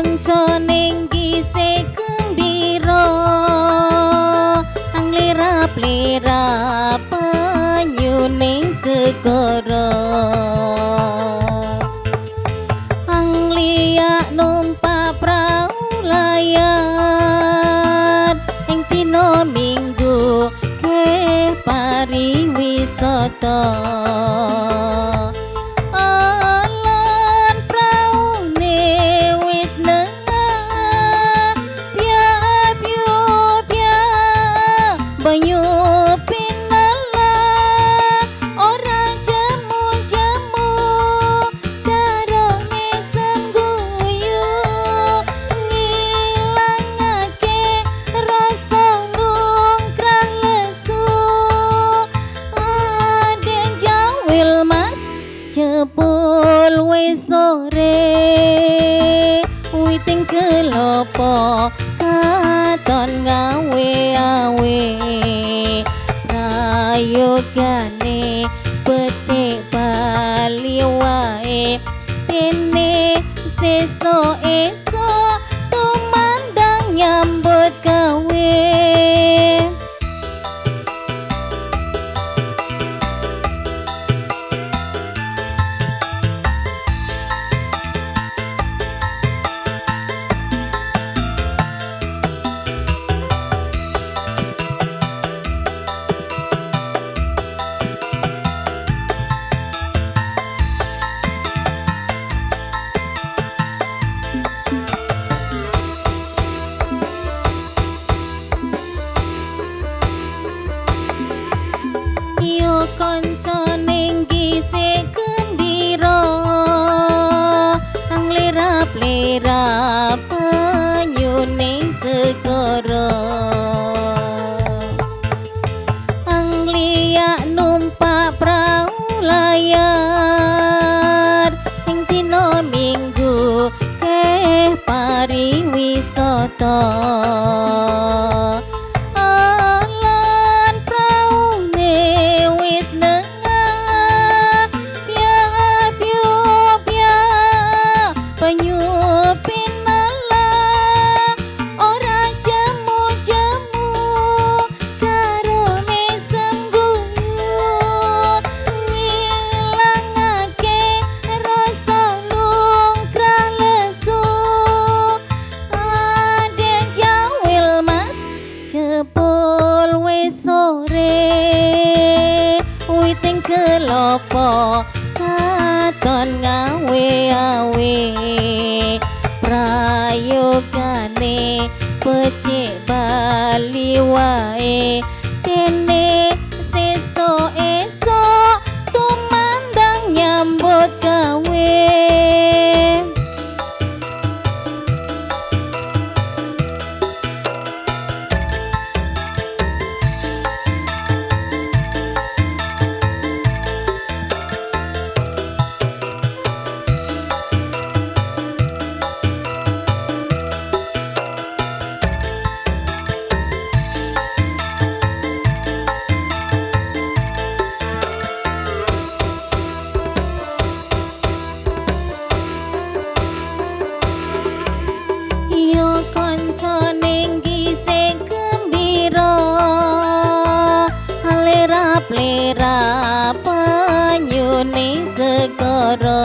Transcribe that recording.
kanca ning gise gembira anglirap-lirap panyune segara anglia numpak prau layar ing dina minggu ke pariwisata banyu pinala ora jemu-jemu karone sengguyu ngilangake rasa lungkrah lesu aden jawil mas jebul wis sore witing kelopo katon ngawe-awe prayogane becik bali wae dene sesuk-esuk tumandang nyambut gawe kanca ning gise gembira anglirap-lirap panyune segara anglia numpak prau layar ing dina minggu ke pariwisata banyu pinala ora jemu-jemu karone sengguyu ngilangake rasa lungkrah lesu aden jawil mas jebul wis sore witing kelopo katon ngawe-awe prayogane becik bali wae dene sesuk-esuk tumandang nyambut gawe kanca ning gise gembira alirap-lirap panyune segara